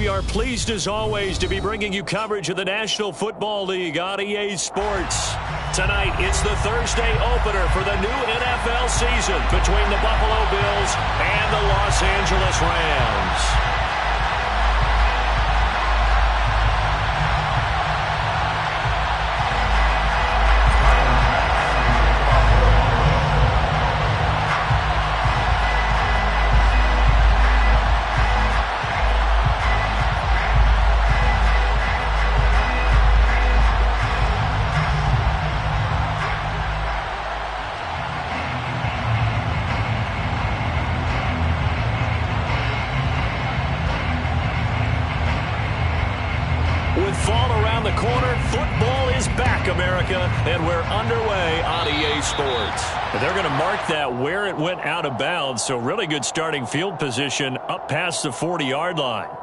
we are pleased as always to be bringing you coverage of the National Football League on EA Sports. Tonight, it's the Thursday opener for the new NFL season between the Buffalo Bills and the Los Angeles Rams. And we're underway on EA Sports. And they're going to mark that where it went out of bounds, so really good starting field position up past the 40-yard line.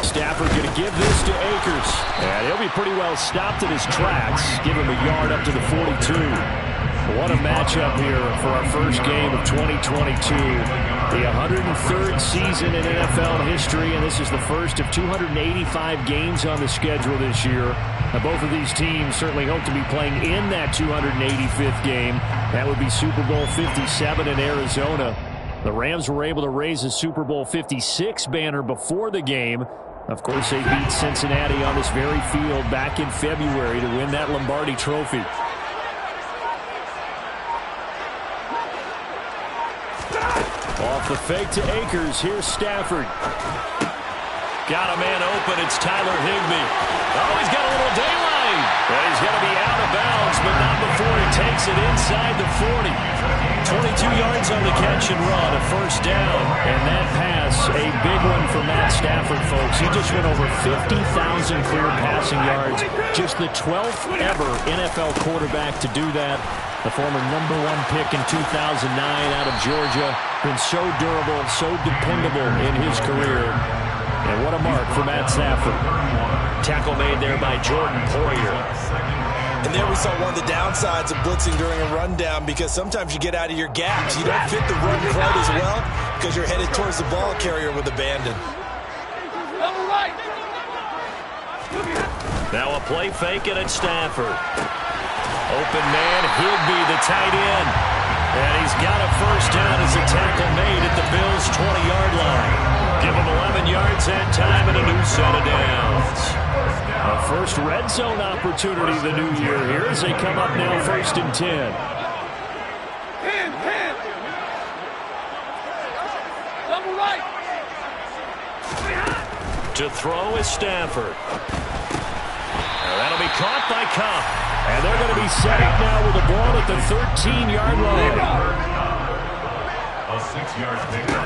Stafford going to give this to Akers. And he'll be pretty well stopped in his tracks. Give him a yard up to the 42. What a matchup here for our first game of 2022. The 103rd season in NFL history, and this is the first of 285 games on the schedule this year. Now, both of these teams certainly hope to be playing in that 285th game. That would be Super Bowl 57 in Arizona. The Rams were able to raise a Super Bowl 56 banner before the game. Of course, they beat Cincinnati on this very field back in February to win that Lombardi Trophy. Off the fake to Akers. Here's Stafford. Got a man open. It's Tyler Higbee. Oh, he's got a little daylight. And he's going to be out of bounds, but not before he takes it inside the 40. 22 yards on the catch and run, a first down. And that pass, a big one for Matt Stafford, folks. He just went over 50,000 clear passing yards. Just the 12th ever NFL quarterback to do that. The former #1 pick in 2009 out of Georgia. Been so durable, so dependable in his career. And what a mark for Matt Stafford. Tackle made there by Jordan Poyer. And there we saw one of the downsides of blitzing during a rundown, because sometimes you get out of your gaps. You don't fit the run quite as well because you're headed towards the ball carrier with abandon. Now a play fake and it's Stafford. Open man, Higbee, the tight end. And he's got a first down as a tackle made at the Bills' 20-yard line. Give him 11 yards that time and a new set of downs. A first red zone opportunity the new year here as they come up now 1st and 10. Double right. To throw is Stafford. That'll be caught by Kupp. And they're going to be set up now with the ball at the 13-yard line. A 6-yard pickup.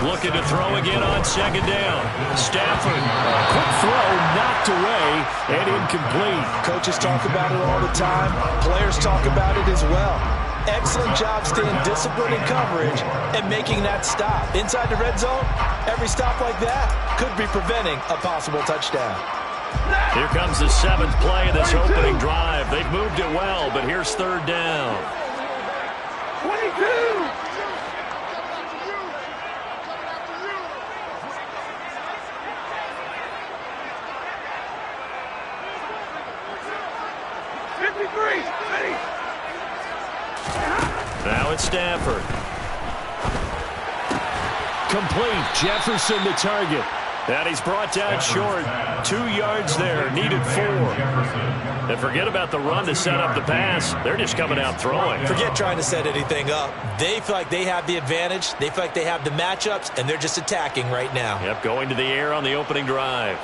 Looking to throw again on second down. Stafford. Quick throw, knocked away, and incomplete. Coaches talk about it all the time. Players talk about it as well. Excellent job staying disciplined in coverage and making that stop. Inside the red zone, every stop like that could be preventing a possible touchdown. Here comes the 7th play of this opening drive. They've moved it well, but here's 3rd down. 22. Now it's Stafford. Complete. Jefferson the target. And he's brought down short. 2 yards there. Needed 4. And forget about the run to set up the pass. They're just coming out throwing. Forget trying to set anything up. They feel like they have the advantage. They feel like they have the matchups, and they're just attacking right now. Yep, going to the air on the opening drive.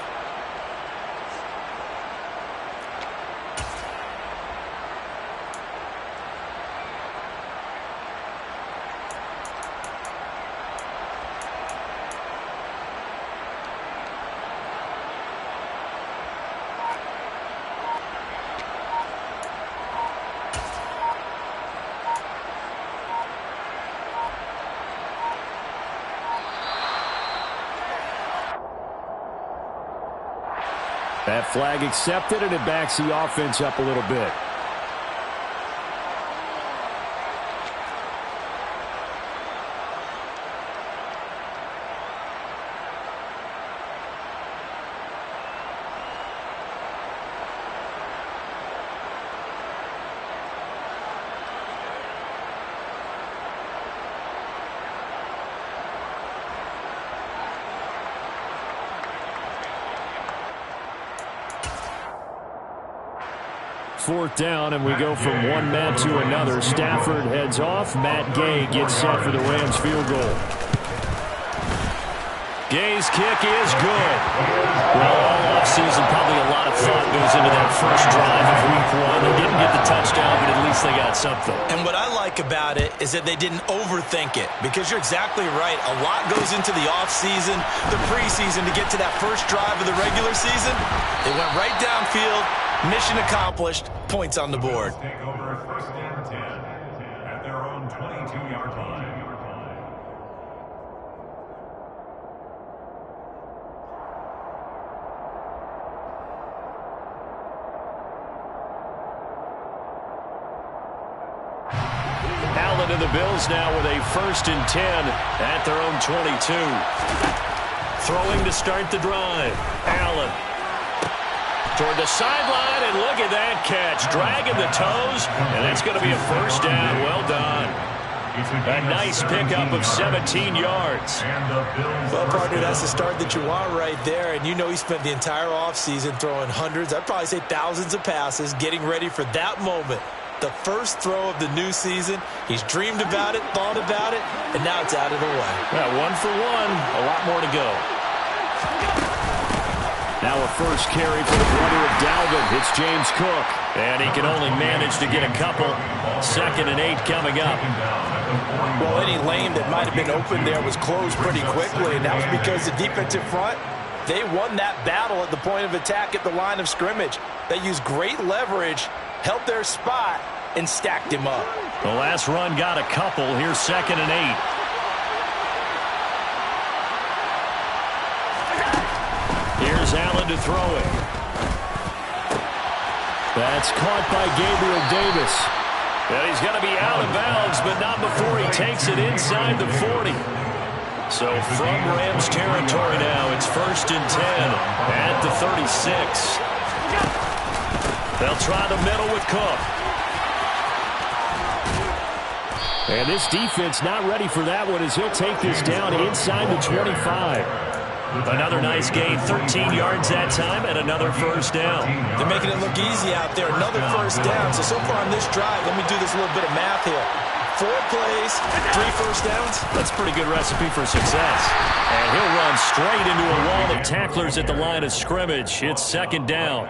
That flag accepted, and it backs the offense up a little bit. Fourth down, and we go from one man to another. Stafford heads off. Matt Gay gets set for the Rams field goal. Gay's kick is good. Well, all offseason, probably a lot of thought goes into that first drive of week one. They didn't get the touchdown, but at least they got something. And what I like about it is that they didn't overthink it, because you're exactly right. A lot goes into the offseason, the preseason, to get to that first drive of the regular season. They went right downfield. Mission accomplished. Points on the board. Take over first and 10 at their own 22-yard line. Allen and the Bills now with a first and 10 at their own 22. Throwing to start the drive. Allen toward the sideline, and look at that catch. Dragging the toes, and that's going to be a first down. Well done. A nice pickup of 17 yards. Well, partner, that's the start that you want right there. And you know he spent the entire offseason throwing hundreds, I'd probably say thousands of passes, getting ready for that moment. The first throw of the new season. He's dreamed about it, thought about it, and now it's out of the way. Well, 1 for 1. A lot more to go. Now a first carry for the brother of Dalvin. It's James Cook. And he can only manage to get a couple. 2nd and 8 coming up. Well, any lane that might have been open there was closed pretty quickly, and that was because the defensive front, they won that battle at the point of attack at the line of scrimmage. They used great leverage, held their spot, and stacked him up. The last run got a couple. Here's 2nd and 8. Here's Allen to throw it. That's caught by Gabriel Davis. And he's going to be out of bounds, but not before he takes it inside the 40. So from Rams territory now, it's 1st and 10 at the 36. They'll try the middle with Cook. And this defense not ready for that one, as he'll take this down inside the 25. Another nice gain, 13 yards that time, and another first down. They're making it look easy out there. Another first down. So far on this drive, let me do this little bit of math here. 4 plays, 3 first downs. That's a pretty good recipe for success. And he'll run straight into a wall of tacklers at the line of scrimmage. It's 2nd down.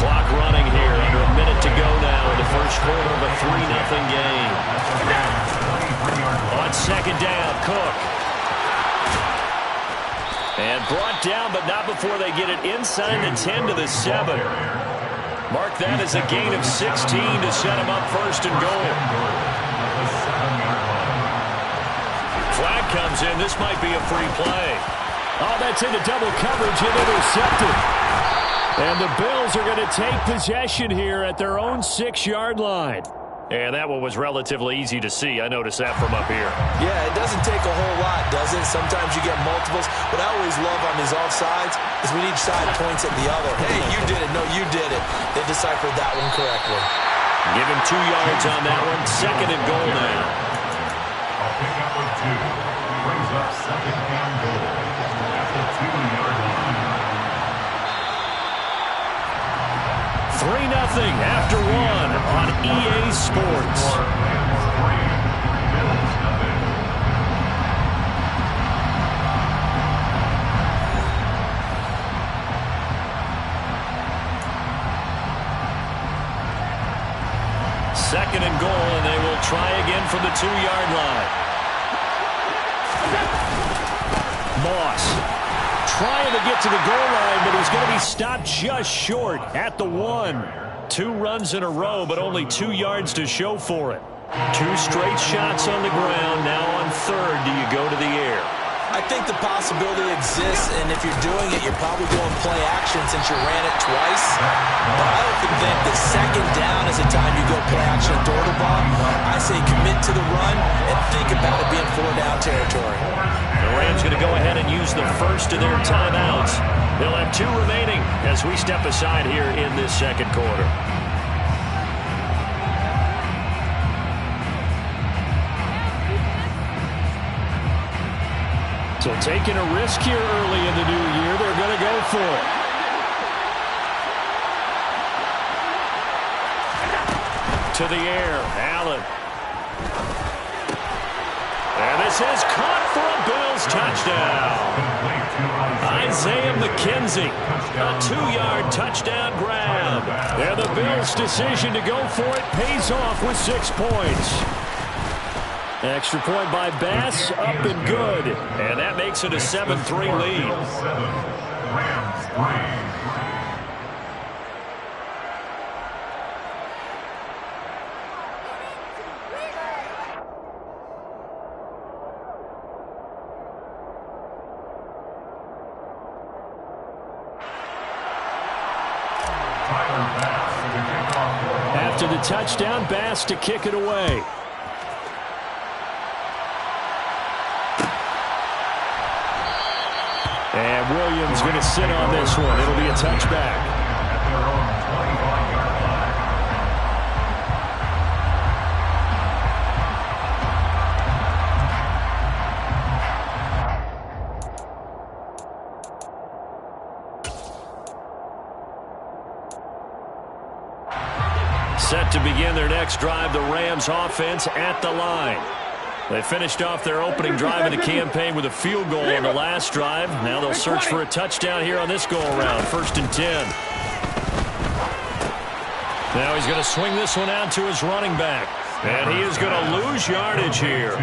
Clock running here. Under a minute to go now in the first quarter of a 3-0 game. On 2nd down, Cook. And brought down, but not before they get it inside the 10 to the 7. Mark that as a gain of 16 to set him up 1st and goal. Flag comes in. This might be a free play. Oh, that's into double coverage and intercepted. And the Bills are going to take possession here at their own 6-yard line. And that one was relatively easy to see. I noticed that from up here. Yeah, it doesn't take a whole lot, does it? Sometimes you get multiples. What I always love on these offsides is when each side points at the other. Hey, you did it. No, you did it. They deciphered that one correctly. Give him 2 yards on that one. 2nd and goal now. A pickup of 2 brings up 2nd and goal at the 2-yard line. 3-0 after 1 on EA Sports. Second and goal, and they will try again from the 2-yard line. Moss trying to get to the goal line, but he's going to be stopped just short at the 1. 2 runs in a row, but only 2 yards to show for it. 2 straight shots on the ground. Now on 3rd, do you go to the air? I think the possibility exists, and if you're doing it, you're probably going play action since you ran it twice. But I often think that second down is the time you go play action and throw the ball. I say commit to the run and think about it being 4-down territory. The Rams going to go ahead and use the first of their timeouts. They'll have 2 remaining as we step aside here in this second quarter. So taking a risk here early in the new year, they're going to go for it. To the air, Allen. And this is caught for a Bills touchdown. Isaiah McKenzie, a 2-yard touchdown grab. And the Bills' decision to go for it pays off with 6 points. Extra point by Bass, up and good. And that makes it a 7-3 lead. Rams 3. After the touchdown, Bass to kick it away. And Williams going to sit on this one. It'll be a touchback. Set to begin their next drive, the Rams offense at the line. They finished off their opening drive in the campaign with a field goal on the last drive. Now they'll search for a touchdown here on this go-around. 1st and 10. Now he's going to swing this one out to his running back. And he is going to lose yardage here.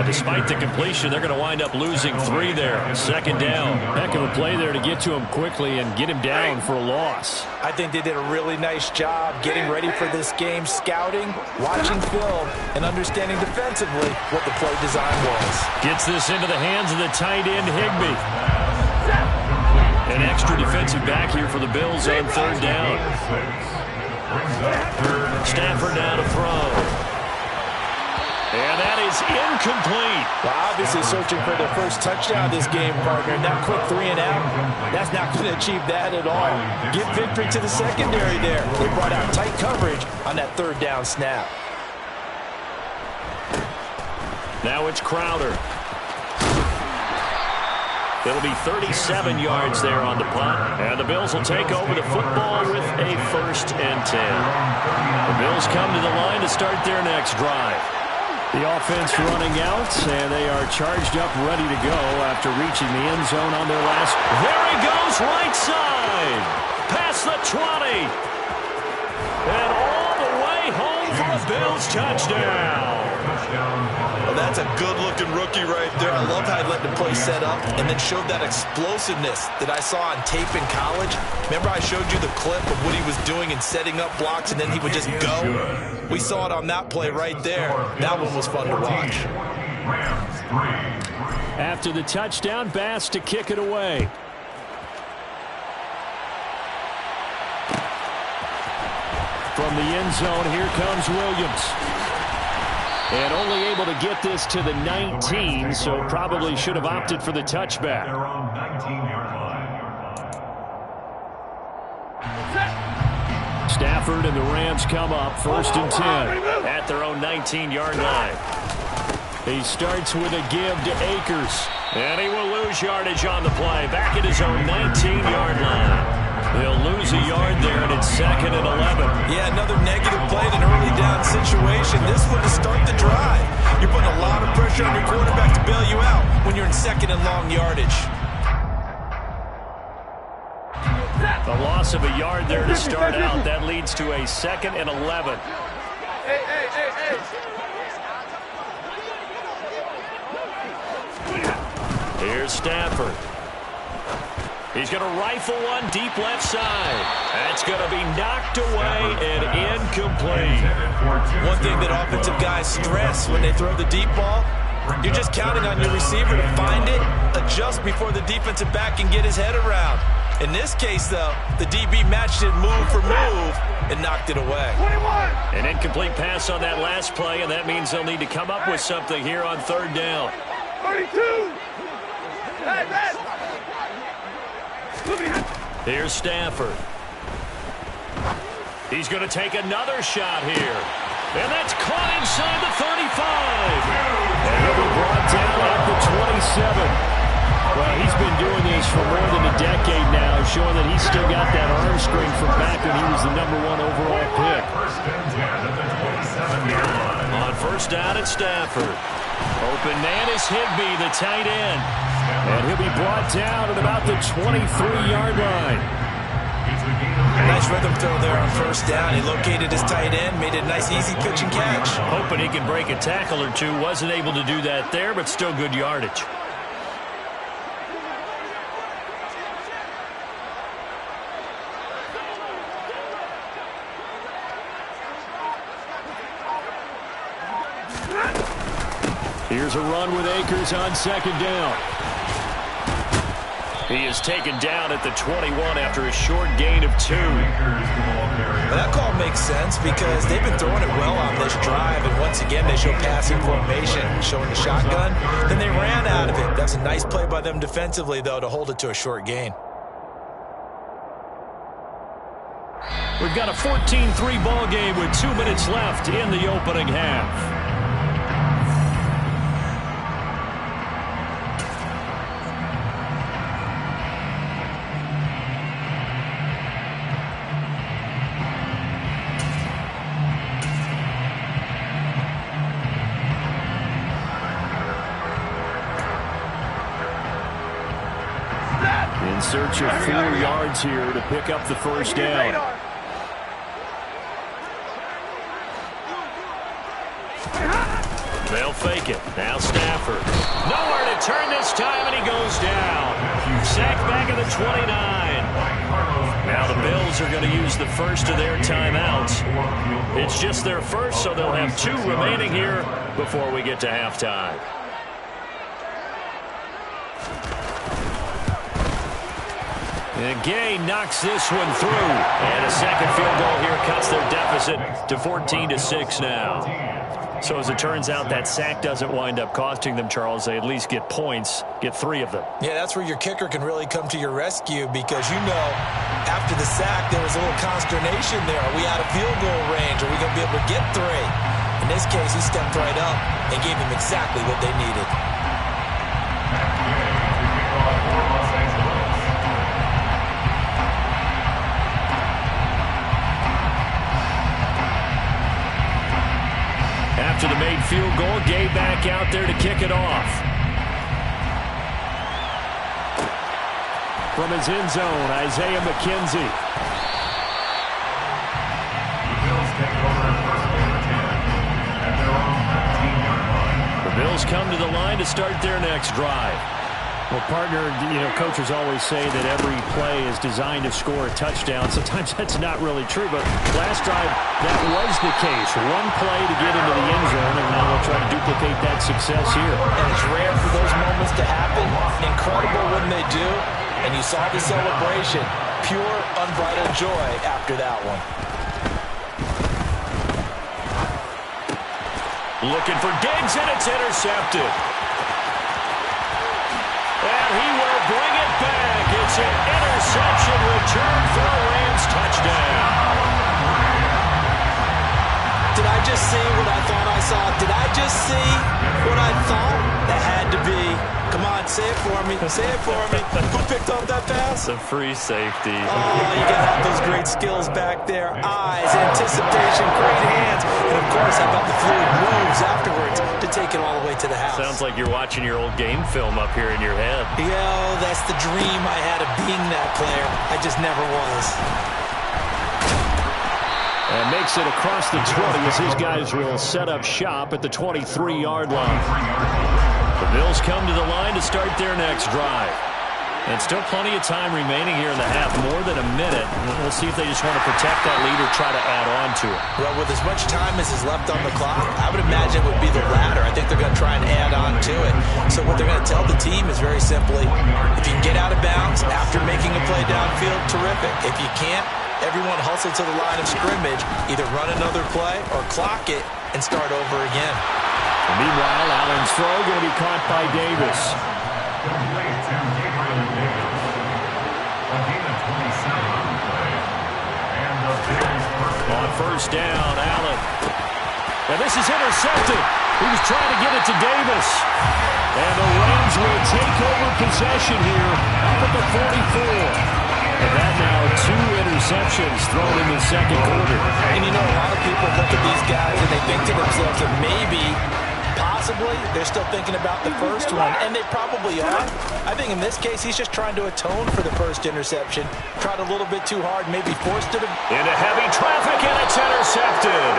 Despite the completion, they're going to wind up losing 3 there. 2nd down. Heck of a play there to get to him quickly and get him down for a loss. I think they did a really nice job getting ready for this game, scouting, watching film, and understanding defensively what the play design was. Gets this into the hands of the tight end, Higbee. An extra defensive back here for the Bills on 3rd down. Stafford now to throw. And that is incomplete. Well, obviously searching for their first touchdown this game, partner. And that quick 3 and out, that's not going to achieve that at all. Give victory to the secondary there. They brought out tight coverage on that 3rd down snap. Now it's Crowder. It'll be 37 yards there on the punt. And the Bills will take over the football with a 1st and 10. The Bills come to the line to start their next drive. The offense running out, and they are charged up, ready to go after reaching the end zone on their last. There he goes, right side. Past the 20. And all the way home for a Bills touchdown. Well, that's a good-looking rookie right there. I love how he let the play set up and then showed that explosiveness that I saw on tape in college. Remember I showed you the clip of what he was doing and setting up blocks, and then he would just go? We saw it on that play right there. That one was fun to watch. After the touchdown, Bass to kick it away. From the end zone, here comes Williams. And only able to get this to the 19, so probably should have opted for the touchback. Stafford and the Rams come up 1st and 10 at their own 19-yard line. He starts with a give to Akers. And he will lose yardage on the play. Back at his own 19-yard line. They'll lose a yard there, and it's 2nd and 11. Yeah, another negative play in an early down situation. This one to start the drive. You're putting a lot of pressure on your quarterback to bail you out when you're in 2nd and long yardage. A loss of a yard there to start out. That leads to a 2nd and 11. Here's Stafford. He's going to rifle one deep left side. That's going to be knocked away and incomplete. One thing that offensive guys stress when they throw the deep ball, You're just counting on your receiver to find it, adjust before the defensive back can get his head around. In this case, though, the DB matched it move for move and knocked it away. 21. An incomplete pass on that last play, and that means they'll need to come up with something here on third down. 32. Here's Stafford. He's going to take another shot here. And that's caught inside the 35. And he'll be brought down at the 27. Well, he's been doing this for more than a decade now, showing that he's still got that arm strength from back when he was the #1 overall pick. On first down at Stafford. Open man is Higbee, the tight end. And he'll be brought down at about the 23-yard line. Nice rhythm throw there on first down. He located his tight end, made it a nice, easy pitch and catch. Hoping he can break a tackle or two. Wasn't able to do that there, but still good yardage. Here's a run with Akers on second down. He is taken down at the 21 after a short gain of 2. Well, that call makes sense because they've been throwing it well on this drive, and once again they show passing formation, showing the shotgun. Then they ran out of it. That's a nice play by them defensively, though, to hold it to a short gain. We've got a 14-3 ball game with 2 minutes left in the opening half. In search of 4 yards here to pick up the first down. They'll fake it. Now Stafford. Nowhere to turn this time, and he goes down. Sacked back at the 29. Now the Bills are going to use the first of their timeouts. It's just their first, so they'll have 2 remaining here before we get to halftime. And Gay knocks this one through. And a second field goal here cuts their deficit to 14-6 now. So as it turns out, that sack doesn't wind up costing them, Charles. They at least get points, get 3 of them. Yeah, that's where your kicker can really come to your rescue because, you know, after the sack, there was a little consternation there. Are we out of field goal range? Are we going to be able to get 3? In this case, he stepped right up and gave them exactly what they needed. After the made field goal, Gay back out there to kick it off. From his end zone, Isaiah McKenzie. The Bills come to the line to start their next drive. Well, partner, you know, coaches always say that every play is designed to score a touchdown. Sometimes that's not really true, but last drive, that was the case. One play to get into the end zone, and now they'll try to duplicate that success here. And it's rare for those moments to happen. Incredible when they do. And you saw the celebration. Pure, unbridled joy after that one. Looking for Diggs, and it's intercepted. And he will bring it back. It's an interception return for a Rams touchdown. Did I just see what I thought I saw? Did I just see what I thought? That had to be. Come on, say it for me. Say it for me. Who picked up that pass? The free safety. Oh, you got to have those great skills back there. Eyes, anticipation, great hands. And, of course, how about the fluid moves afterwards to take it all the way to the house. Sounds like you're watching your old game film up here in your head. Yo, that's the dream I had of being that player. I just never was. And makes it across the 20 as his guys will set up shop at the 23-yard line. The Bills come to the line to start their next drive. And still plenty of time remaining here in the half, more than a minute. We'll see if they just want to protect that lead or try to add on to it. Well, with as much time as is left on the clock, I would imagine it would be the latter. I think they're going to try and add on to it. So what they're going to tell the team is very simply, if you can get out of bounds after making a play downfield, terrific. If you can't, everyone hustle to the line of scrimmage, either run another play or clock it and start over again. And meanwhile, Allen's throw going to be caught by Davis. Complete to Gabriel Davis. A gain of 27 on the play. And the Bills On first down, Allen. And this is intercepted. He was trying to get it to Davis. And the Rams will take over possession here up at the 44. And that now 2 interceptions thrown in the second quarter. And you know, a lot of people look at these guys and they think to themselves that maybe, possibly, they're still thinking about the first one. And they probably are. I think in this case, he's just trying to atone for the first interception. Tried a little bit too hard, maybe forced it. Into heavy traffic, and it's intercepted.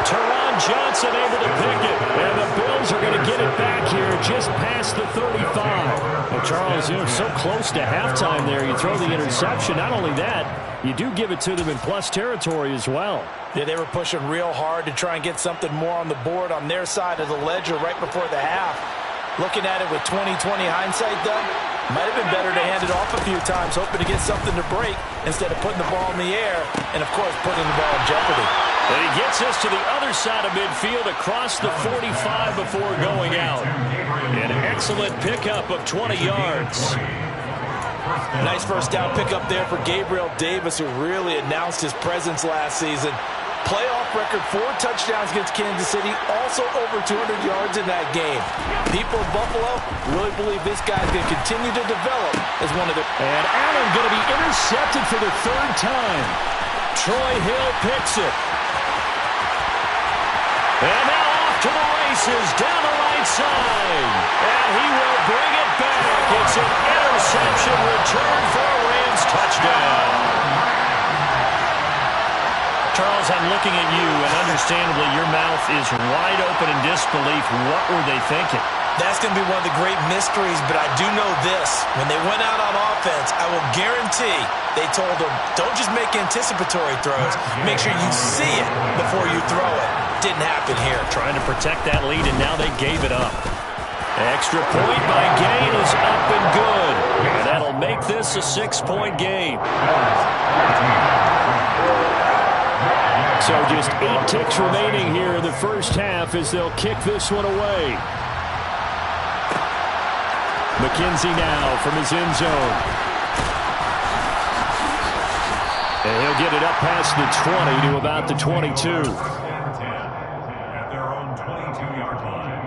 Teron Johnson able to pick it. And the Bills are going to get it back here just past the 35. Well, Charles, you're so close to halftime there. You throw the interception. Not only that, you do give it to them in plus territory as well. Yeah, they were pushing real hard to try and get something more on the board on their side of the ledger right before the half. Looking at it with 20/20 hindsight, though, might have been better to hand it off a few times, hoping to get something to break instead of putting the ball in the air and, of course, putting the ball in jeopardy. And he gets us to the other side of midfield across the 45 before going out. An excellent pickup of 20 yards. Nice first down pickup there for Gabriel Davis, who really announced his presence last season. Playoff record, 4 touchdowns against Kansas City, also over 200 yards in that game. People of Buffalo really believe this guy's going to continue to develop as one of the... And Allen going to be intercepted for the 3rd time. Troy Hill picks it. And now off to the races, down the right side. And he will bring it back. It's an interception return for a Rams touchdown. Charles, I'm looking at you, and understandably, your mouth is wide open in disbelief. What were they thinking? That's going to be one of the great mysteries, but I do know this. When they went out on offense, I will guarantee they told them, don't just make anticipatory throws. Make sure you see it before you throw it. Didn't happen here. Trying to protect that lead, and now they gave it up. Extra point by Gain is up and good. And that'll make this a 6-point game. So just 8 ticks remaining here in the first half as they'll kick this one away. McKenzie now from his end zone. And he'll get it up past the 20 to about the 22. at their own 22-yard line.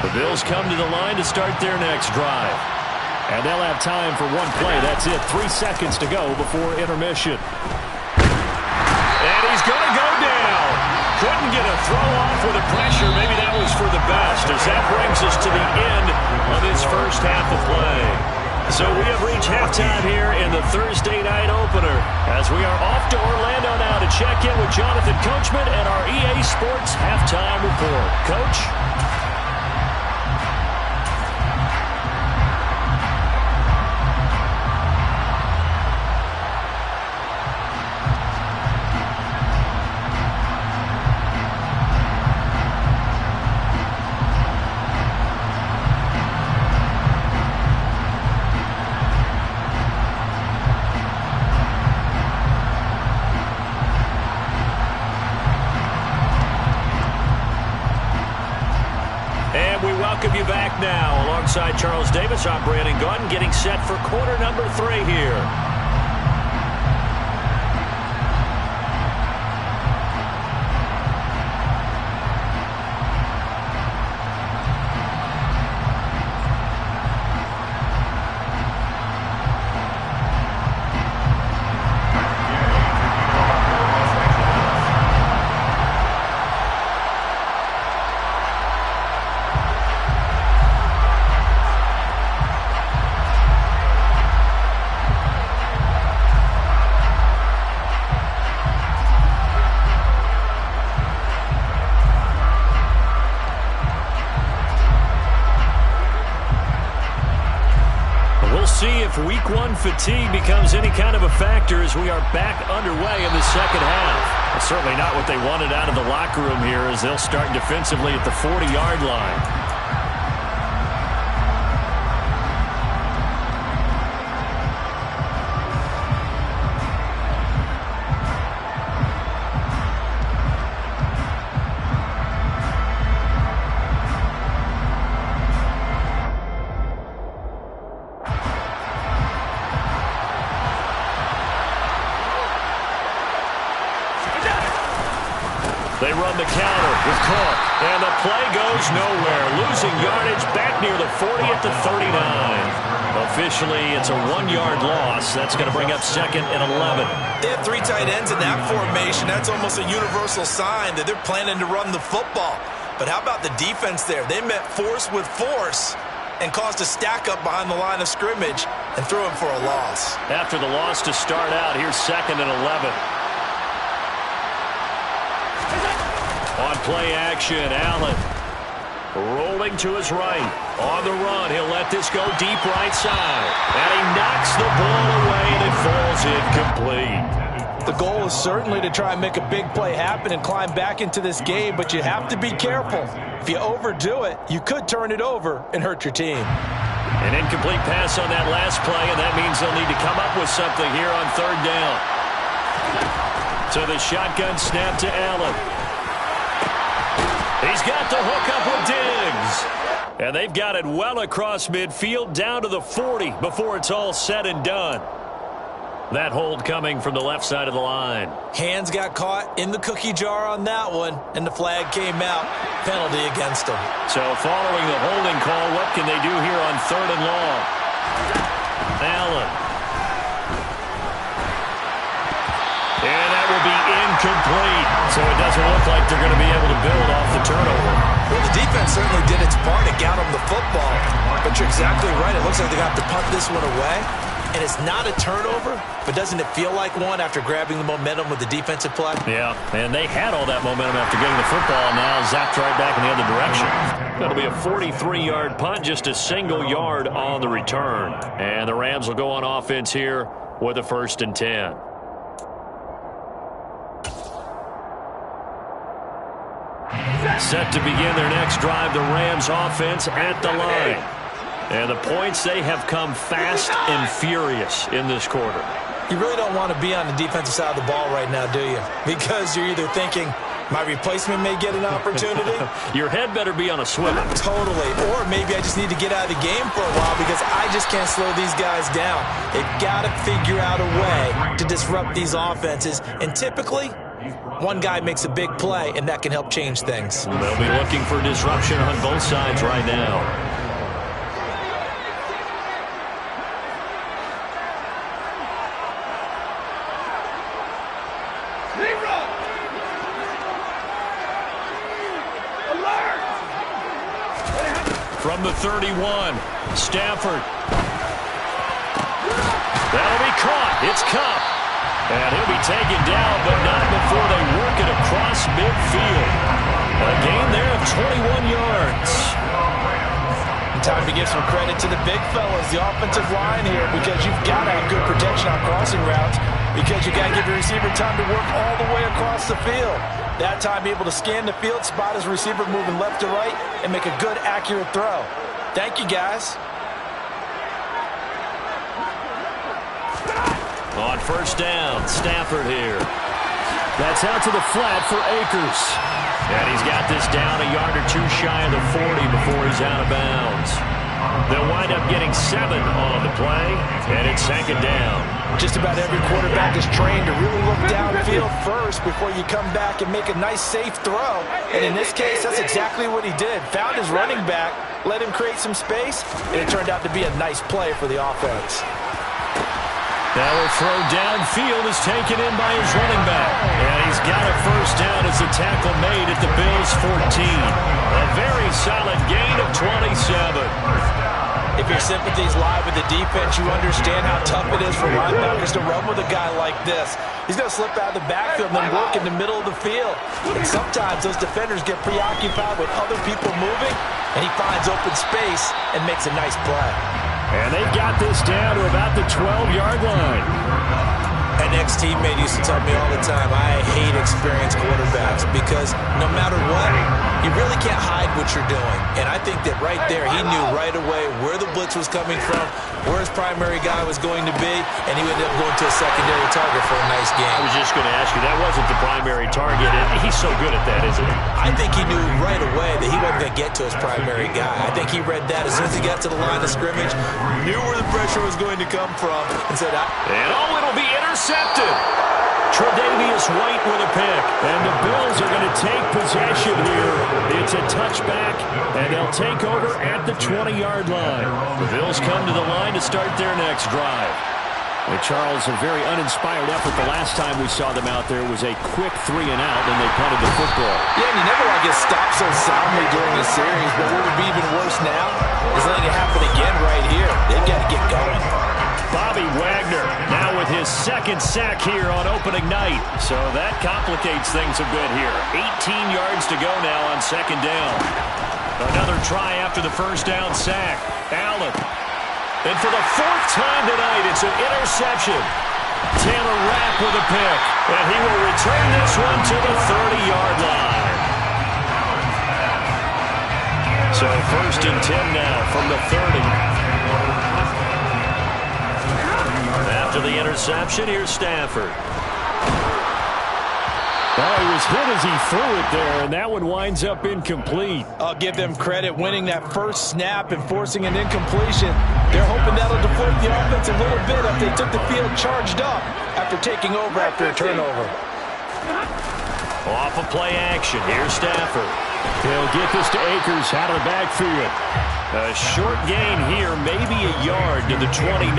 The Bills come to the line to start their next drive. And they'll have time for one play. That's it. 3 seconds to go before intermission. And he's going to go down. Couldn't get a throw off with the pressure. Maybe that was for the best, as that brings us to the end of this first half of play. So we have reached halftime here in the Thursday night opener, as we are off to Orlando now to check in with Jonathan Coachman and our EA Sports halftime report. Coach? Welcome you back now. Alongside Charles Davis, I'm Brandon Gaudin, getting set for quarter number 3 here. if week one fatigue becomes any kind of a factor as we are back underway in the second half. It's certainly not what they wanted out of the locker room here as they'll start defensively at the 40-yard line. They run the counter with Cook, and the play goes nowhere. Losing yardage back near the 40 at the 39. Officially, it's a 1-yard loss. That's going to bring up second and 11. They have 3 tight ends in that formation. That's almost a universal sign that they're planning to run the football. But how about the defense there? They met force with force and caused a stack up behind the line of scrimmage and threw him for a loss. After the loss to start out, here's second and 11. On play action, Allen rolling to his right. On the run, he'll let this go deep right side. And he knocks the ball away, and it falls incomplete. The goal is certainly to try and make a big play happen and climb back into this game, but you have to be careful. If you overdo it, you could turn it over and hurt your team. An incomplete pass on that last play, and that means they'll need to come up with something here on third down. So the shotgun snap to Allen. He's got the hook up with Diggs. And they've got it well across midfield down to the 40 before it's all said and done. That hold coming from the left side of the line. Hands got caught in the cookie jar on that one, and the flag came out. Penalty against them. So following the holding call, what can they do here on third and long? Allen. And that will be incomplete. So it doesn't look like they're going to be able to build off the turnover. Well, the defense certainly did its part. It got them the football. But you're exactly right. It looks like they got to punt this one away. And it's not a turnover, but doesn't it feel like one after grabbing the momentum with the defensive play? Yeah, and they had all that momentum after getting the football, now zapped right back in the other direction. That'll be a 43-yard punt, just a single yard on the return. And the Rams will go on offense here with a 1st and 10. Set to begin their next drive, the Rams offense at the line. And the points, they have come fast and furious in this quarter. You really don't want to be on the defensive side of the ball right now, do you? Because you're either thinking, my replacement may get an opportunity. Your head better be on a swivel. Totally. Or maybe I just need to get out of the game for a while because I just can't slow these guys down. They've got to figure out a way to disrupt these offenses. And typically, one guy makes a big play, and that can help change things. They'll be looking for disruption on both sides right now. From the 31, Stafford. That'll be caught. It's Kupp. And he'll be taken down, but not before they work it across midfield. A gain there of 21 yards. Time to give some credit to the big fellas, the offensive line here, because you've got to have good protection on crossing routes because you got to give your receiver time to work all the way across the field. That time, be able to scan the field, spot his receiver moving left to right, and make a good, accurate throw. Thank you, guys. On 1st down, Stafford here. That's out to the flat for Akers. And he's got this down a yard or two shy of the 40 before he's out of bounds. They'll wind up getting 7 on the play, and it's 2nd down. Just about every quarterback is trained to really look downfield first before you come back and make a nice, safe throw. And in this case, that's exactly what he did. Found his running back, let him create some space, and it turned out to be a nice play for the offense. Now a throw downfield is taken in by his running back. And he's got a 1st down as the tackle made at the Bills' 14. A very solid gain of 27. If your sympathies lie with the defense, you understand how tough it is for linebackers to run with a guy like this. He's going to slip out of the backfield and then work in the middle of the field. And sometimes those defenders get preoccupied with other people moving, and he finds open space and makes a nice play. And they've got this down to about the 12-yard line. An ex-teammate used to tell me all the time, I hate experienced quarterbacks because no matter what, you really can't hide what you're doing. And I think that right there, he knew right away where the blitz was coming from, where his primary guy was going to be, and he would end up going to a secondary target for a nice game. I was just going to ask you, that wasn't the primary target, and he's so good at that, isn't he? I think he knew right away that he wasn't going to get to his primary guy. I think he read that as soon as he got to the line of scrimmage, knew where the pressure was going to come from, and said, it'll be intercepted. Tre'Davious White with a pick. And the Bills are going to take possession here. It's a touchback, and they'll take over at the 20-yard line. The Bills come to the line to start their next drive. And Charles, a very uninspired effort. The last time we saw them out there was a quick 3-and-out, and they punted the football. Yeah, and you never want to get stopped so soundly during the series, but what would be even worse now is letting it happen again right here. They've got to get going. Bobby Wagner now with his second sack here on opening night. So that complicates things a bit here. 18 yards to go now on second down. Another try after the first down sack. Allen. And for the fourth time tonight, it's an interception. Taylor Rapp with a pick. And he will return this one to the 30-yard line. So first and 10 now from the 30. After the interception, here's Stafford. Oh, he was hit as he threw it there, and that one winds up incomplete. I'll give them credit winning that first snap and forcing an incompletion. They're hoping that'll deflate the offense a little bit after they took the field charged up after taking over after a turnover. Off of play action, here's Stafford. He'll get this to Akers out of the backfield. A short gain here, maybe a yard to the 29.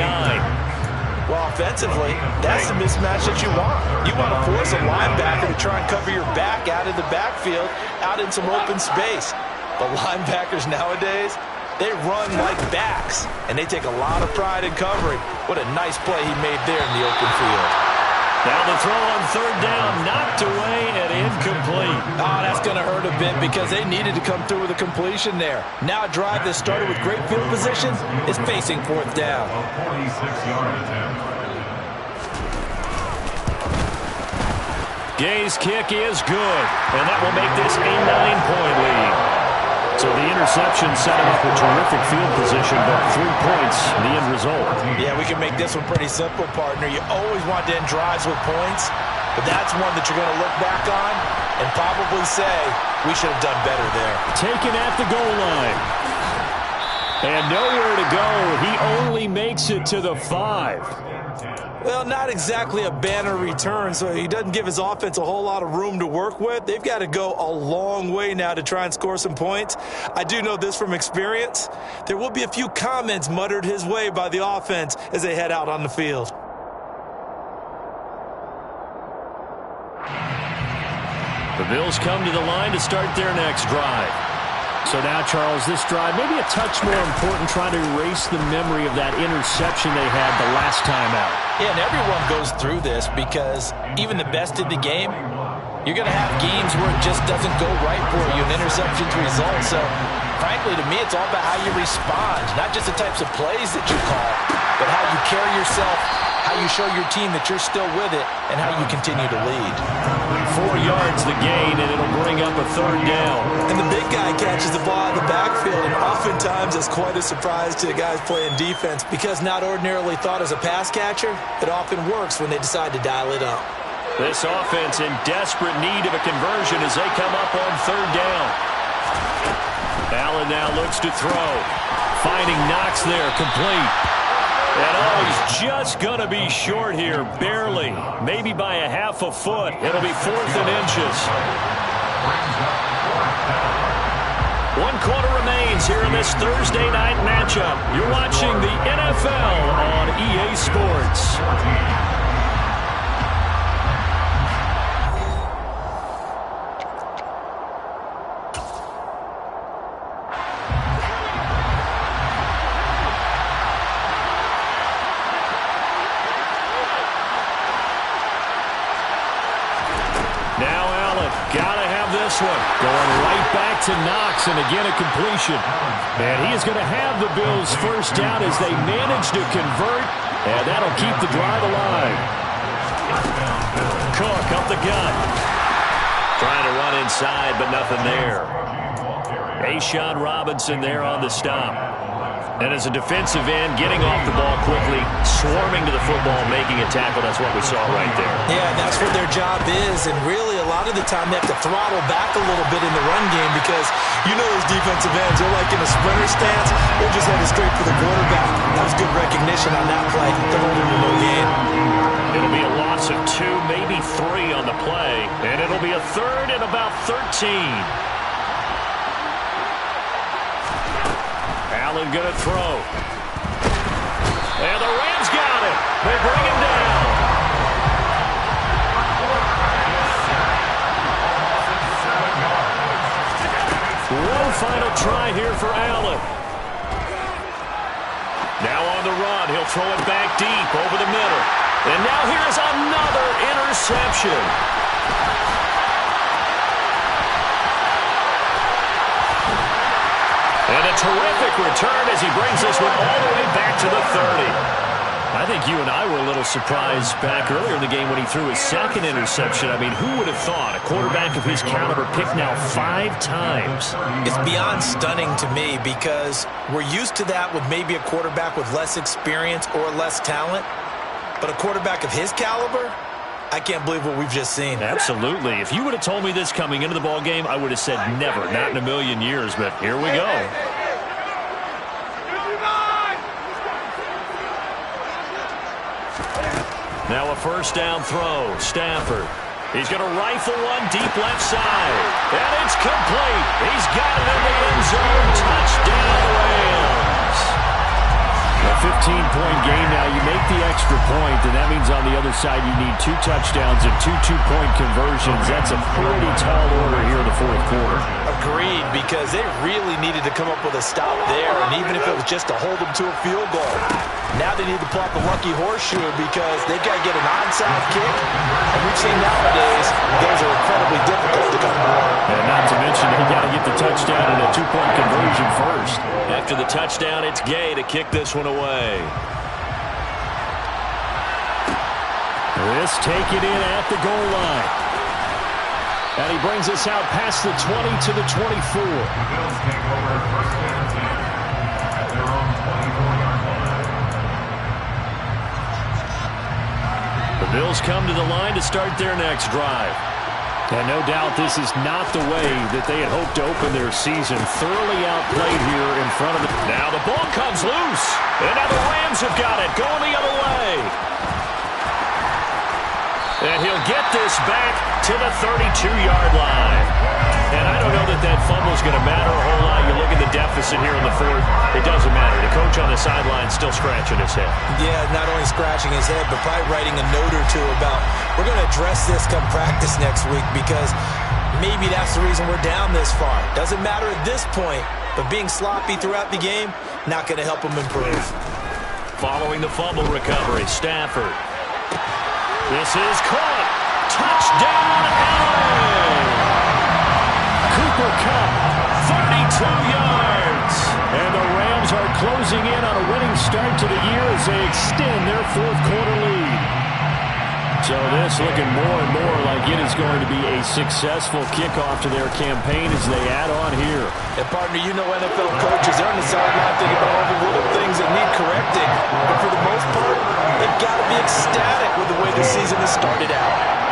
Well, offensively, that's the mismatch that you want. You want to force a linebacker to try and cover your back out of the backfield, out in some open space. The linebackers nowadays, they run like backs, and they take a lot of pride in covering. What a nice play he made there in the open field. Now the throw on third down, knocked away and incomplete. Oh, that's going to hurt a bit because they needed to come through with a completion there. Now a drive that started with great field position is facing fourth down. A 46-yard attempt. Gay's kick is good, and that will make this a 9-point lead. So the interception set him up a terrific field position, but 3 points, the end result. Yeah, we can make this one pretty simple, partner. You always want to end drives with points, but that's one that you're going to look back on and probably say, we should have done better there. Taken at the goal line. And nowhere to go. He only makes it to the 5. Well, not exactly a banner return, so he doesn't give his offense a whole lot of room to work with. They've got to go a long way now to try and score some points. I do know this from experience. There will be a few comments muttered his way by the offense as they head out on the field. The Bills come to the line to start their next drive. So now, Charles, this drive maybe a touch more important, trying to erase the memory of that interception they had the last time out. Yeah, and everyone goes through this because even the best in the game, you're going to have games where it just doesn't go right for you, an interception's result. So, frankly, to me, it's all about how you respond, not just the types of plays that you call, but how you carry yourself, how you show your team that you're still with it, and how you continue to lead. 4 yards the gain, and it'll bring up a third down. And the big guy catches the ball in the backfield, and oftentimes it's quite a surprise to the guys playing defense because not ordinarily thought as a pass catcher, it often works when they decide to dial it up. This offense in desperate need of a conversion as they come up on third down. Allen now looks to throw. Finding Knox there, complete. And oh, he's just going to be short here, barely. Maybe by a half a foot. It'll be 4th and inches. 1 quarter remains here in this Thursday night matchup. You're watching the NFL on EA Sports. this one. Going right back to Knox, and again a completion. And he is going to have the Bills first down as they manage to convert, and that'll keep the drive alive. Cook up the gut. Trying to run inside, but nothing there. A'Shawn Robinson there on the stop. And as a defensive end, getting off the ball quickly, swarming to the football, making a tackle. That's what we saw right there. Yeah, that's what their job is. And really, a lot of the time, they have to throttle back a little bit in the run game because you know those defensive ends, they're like in a sprinter stance. They're just headed straight for the quarterback. That was good recognition on that play. They're holding a low gain. It'll be a loss of 2, maybe 3 on the play. And it'll be a third and about 13. Allen going to throw. And the Rams got it. They bring him down. One final try here for Allen. Now on the run. He'll throw it back deep over the middle. And now here's another interception. And a terrific return as he brings this one all the way back to the 30. I think you and I were a little surprised back earlier in the game when he threw his second interception. I mean, who would have thought a quarterback of his caliber picked now 5 times? It's beyond stunning to me because we're used to that with maybe a quarterback with less experience or less talent. But a quarterback of his caliber, I can't believe what we've just seen. Absolutely. If you would have told me this coming into the ball game, I would have said never, not in a million years. But here we go. Now a first down throw. Stafford. He's going to rifle one deep left side. And it's complete. He's got it in the end zone. Touchdown, Rams. A 15-point game now. You make the extra point, and that means on the other side you need 2 touchdowns and 2 two-point conversions. That's a pretty tall order here in the fourth quarter. Agreed, because they really needed to come up with a stop there, and even if it was just to hold them to a field goal. Now they need to pull out the lucky horseshoe because they've got to get an onside kick, and we've seen nowadays those are incredibly difficult to come by. And not to mention they got to get the touchdown and a 2-point conversion first. After the touchdown, it's Gay to kick this one away. This taken in at the goal line. And he brings us out past the 20 to the 24. The Bills take over first and 10 at their own 24-yard line. The Bills come to the line to start their next drive. And no doubt this is not the way that they had hoped to open their season. Thoroughly outplayed here in front of it. Now the ball comes loose. And now the Rams have got it going the other way. And he'll get this back to the 32-yard line. And I don't know that that fumble's going to matter a whole lot. You look at the deficit here in the fourth. It doesn't matter. The coach on the sideline still scratching his head. Yeah, not only scratching his head, but probably writing a note or two about we're going to address this come practice next week because maybe that's the reason we're down this far. Doesn't matter at this point, but being sloppy throughout the game, not going to help them improve. Following the fumble recovery, Stafford. This is caught. Touchdown, Allen! Cooper Kupp, 32 yards. And the Rams are closing in on a winning start to the year as they extend their fourth quarter lead. So this looking more and more like it is going to be a successful kickoff to their campaign as they add on here. And partner, you know NFL coaches, they're on the sideline thinking about all the little things that need correcting. But for the most part, they've got to be ecstatic with the way the season has started out.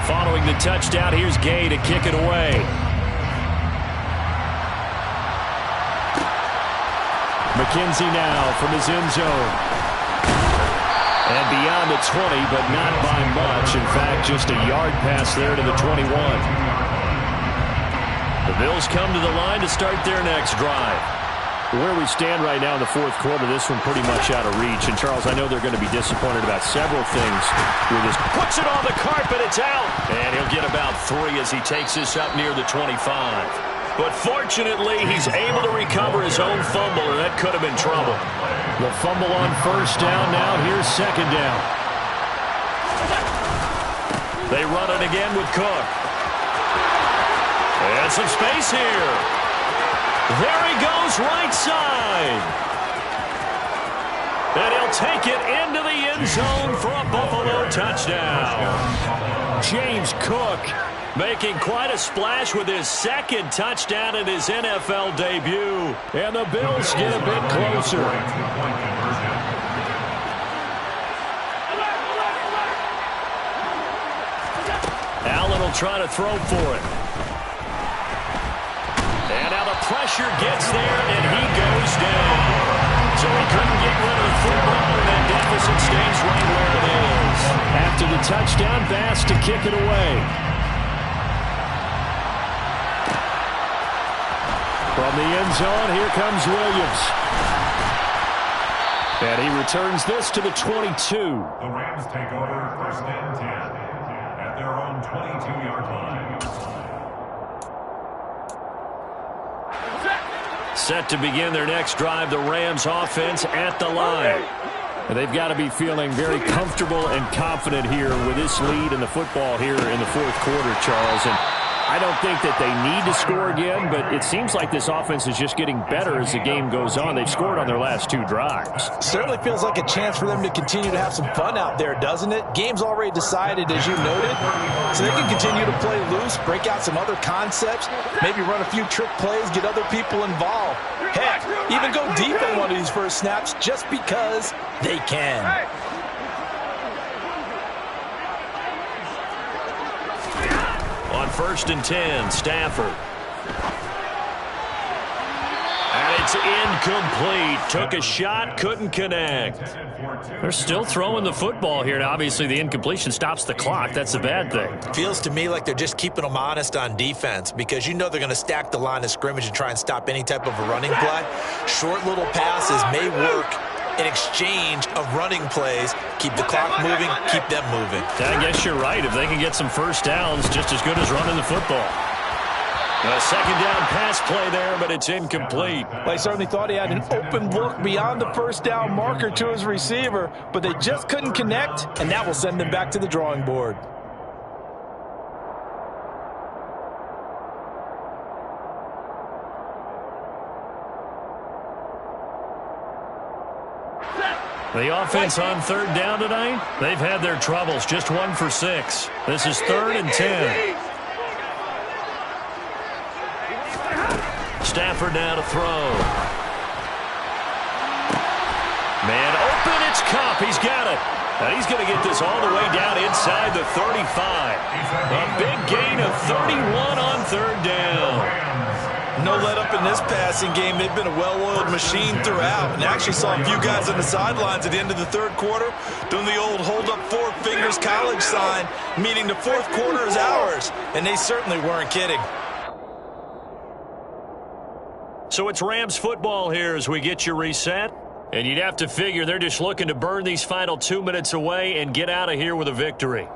Following the touchdown, here's Gay to kick it away. McKenzie now from his end zone. And beyond the 20, but not by much. In fact, just a yard pass there to the 21. The Bills come to the line to start their next drive. Where we stand right now in the fourth quarter, this one pretty much out of reach. And, Charles, I know they're going to be disappointed about several things with this. Puts it on the carpet, it's out. And he'll get about 3 as he takes this up near the 25. But fortunately, he's able to recover his own fumble, or that could have been trouble. The fumble on first down. Now here's second down. They run it again with Cook. And some space here. There he goes, right side. And he'll take it into the end zone for a Buffalo touchdown. James Cook making quite a splash with his second touchdown in his NFL debut. And the Bills get a bit closer. Allen will try to throw for it. And now the pressure gets there, and he goes down. So he couldn't get rid of the football, and that deficit stays right where it is. After the touchdown, Bass to kick it away. From the end zone, here comes Williams. And he returns this to the 22. The Rams take over first and 10 at their own 22-yard line. Set to begin their next drive, the Rams offense at the line. And they've got to be feeling very comfortable and confident here with this lead in the football here in the fourth quarter, Charles. And I don't think that they need to score again, but it seems like this offense is just getting better as the game goes on. They've scored on their last two drives. Certainly feels like a chance for them to continue to have some fun out there, doesn't it? Game's already decided, as you noted, so they can continue to play loose, break out some other concepts, maybe run a few trick plays, get other people involved. Heck, even go deep on one of these first snaps just because they can. On first and 10, Stafford. And it's incomplete. Took a shot, couldn't connect. They're still throwing the football here, and obviously the incompletion stops the clock. That's a bad thing. Feels to me like they're just keeping them honest on defense because you know they're going to stack the line of scrimmage and try and stop any type of a running play. Short little passes may work in exchange of running plays. Keep the clock moving, keep them moving. I guess you're right. If they can get some first downs, just as good as running the football. A second down pass play there, but it's incomplete. They certainly thought he had an open look beyond the first down marker to his receiver, but they just couldn't connect, and that will send them back to the drawing board. The offense on third down tonight, they've had their troubles. Just 1 for 6. This is 3rd and 10. Stafford now to throw. Man open, it's Kupp. He's got it. And he's going to get this all the way down inside the 35. A big gain of 31 on third down. No let up in this passing game. They've been a well-oiled machine throughout, and actually saw a few guys on the sidelines at the end of the third quarter doing the old hold up 4 fingers college sign, meaning the fourth quarter is ours, and they certainly weren't kidding. So it's Rams football here as we get you reset. And you'd have to figure they're just looking to burn these final 2 minutes away and get out of here with a victory.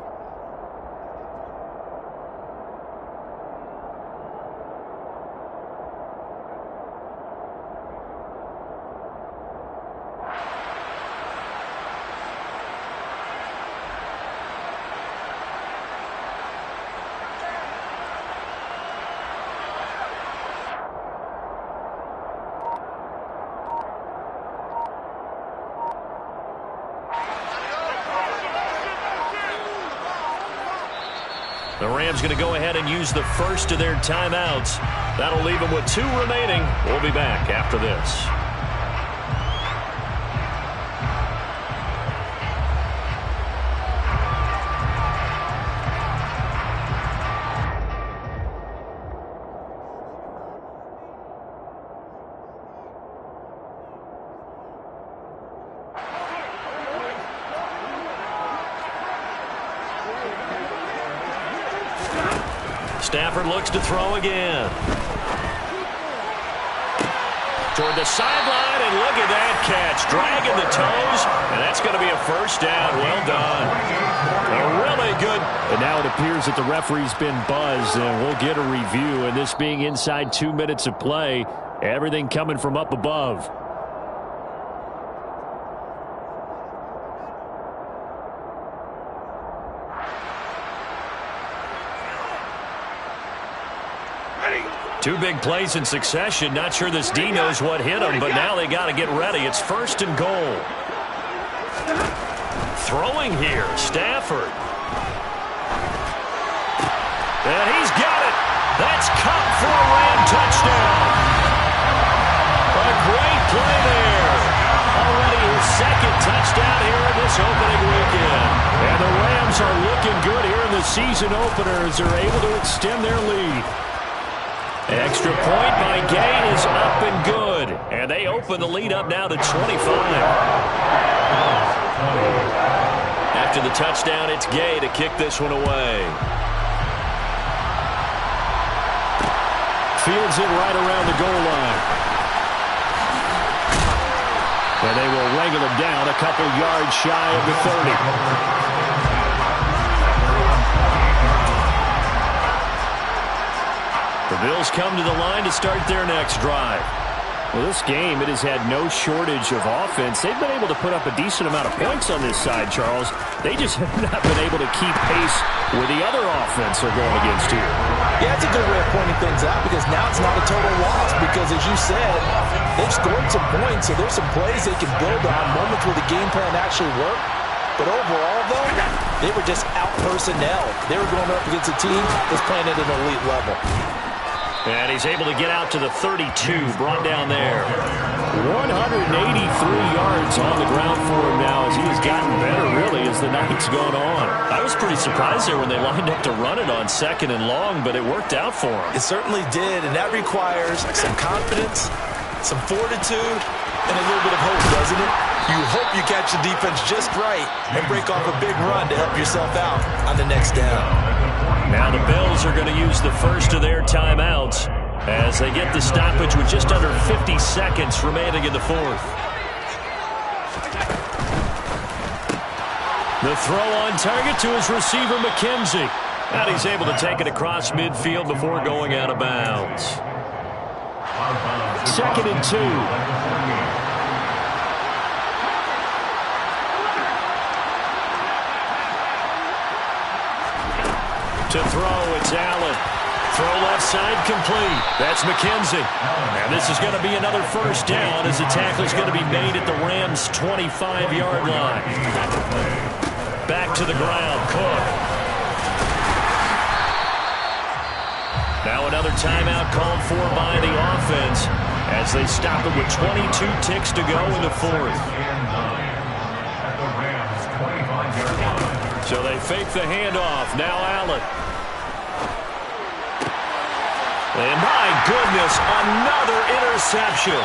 The Rams going to go ahead and use the first of their timeouts. That'll leave them with 2 remaining. We'll be back after this. Stafford looks to throw again. toward the sideline, and look at that catch. Dragging the toes, and that's going to be a first down. Well done. Really good. And now it appears that the referee's been buzzed, and we'll get a review. And this being inside 2 minutes of play, everything coming from up above. Two big plays in succession. Not sure this D knows what hit him, but now they got to get ready. It's first and goal. Throwing here, Stafford. And he's got it. That's Kupp for a Ram touchdown. A great play there. Already his second touchdown here in this opening weekend. And the Rams are looking good here in the season opener as they're able to extend their lead. Extra point by Gay is up and good. And they open the lead up now to 25. After the touchdown, it's Gay to kick this one away. Fields it right around the goal line. And they will wrangle him down a couple yards shy of the 30. The Bills come to the line to start their next drive. Well, this game, it has had no shortage of offense. They've been able to put up a decent amount of points on this side, Charles. They just have not been able to keep pace with the other offense they're going against here. Yeah, it's a good way of pointing things out because now it's not a total loss because, as you said, they've scored some points, so there's some plays they can build on, moments where the game plan actually worked. But overall, though, they were just out-personnel. They were going up against a team that's playing at an elite level. And he's able to get out to the 32, brought down there. 183 yards on the ground for him now as he has gotten better, really, as the night's gone on. I was pretty surprised there when they lined up to run it on second and long, but it worked out for him. It certainly did, and that requires some confidence, some fortitude, and a little bit of hope, doesn't it? You hope you catch the defense just right and break off a big run to help yourself out on the next down. Now the Bills are going to use the first of their timeouts as they get the stoppage with just under 50 seconds remaining in the fourth. The throw on target to his receiver, McKenzie. And he's able to take it across midfield before going out of bounds. 2nd and 2. To throw, it's Allen. Throw left side complete. That's McKenzie. And this is going to be another first down as the tackle is going to be made at the Rams' 25-yard line. Back to the ground, Cook. Now another timeout called for by the offense as they stop it with 22 ticks to go in the fourth. So they fake the handoff. Now Allen. And my goodness, another interception.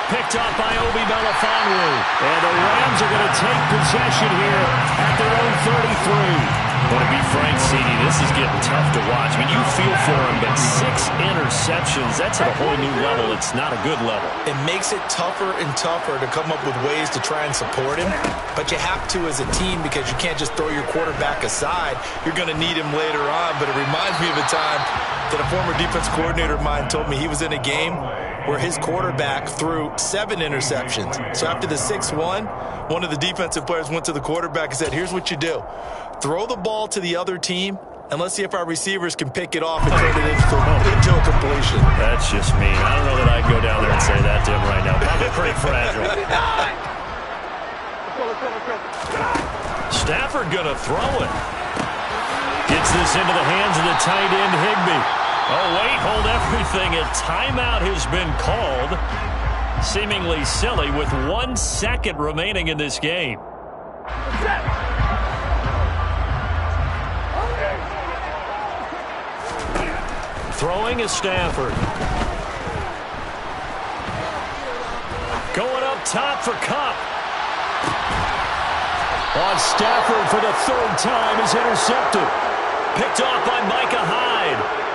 Picked up by Obi Melifonwu. And the Rams are going to take possession here at their own 33. But to be frank, CD, this is getting tough to watch. I mean, you feel for him, but 6 interceptions, that's at a whole new level. It's not a good level. It makes it tougher and tougher to come up with ways to try and support him. But you have to as a team because you can't just throw your quarterback aside. You're going to need him later on. But it reminds me of a time that a former defense coordinator of mine told me he was in a game where his quarterback threw 7 interceptions. So after the 6th one of the defensive players went to the quarterback and said, here's what you do. Throw the ball to the other team, and let's see if our receivers can pick it off and turn it into a completion. That's just mean. I don't know that I'd go down there and say that to him right now. Probably pretty fragile. Stafford going to throw it. Gets this into the hands of the tight end, Higbee. Oh, wait, hold everything. A timeout has been called. Seemingly silly with 1 second remaining in this game. Throwing is Stafford. Going up top for Kupp. On Stafford for the 3rd time is intercepted. Picked off by Micah Hyde.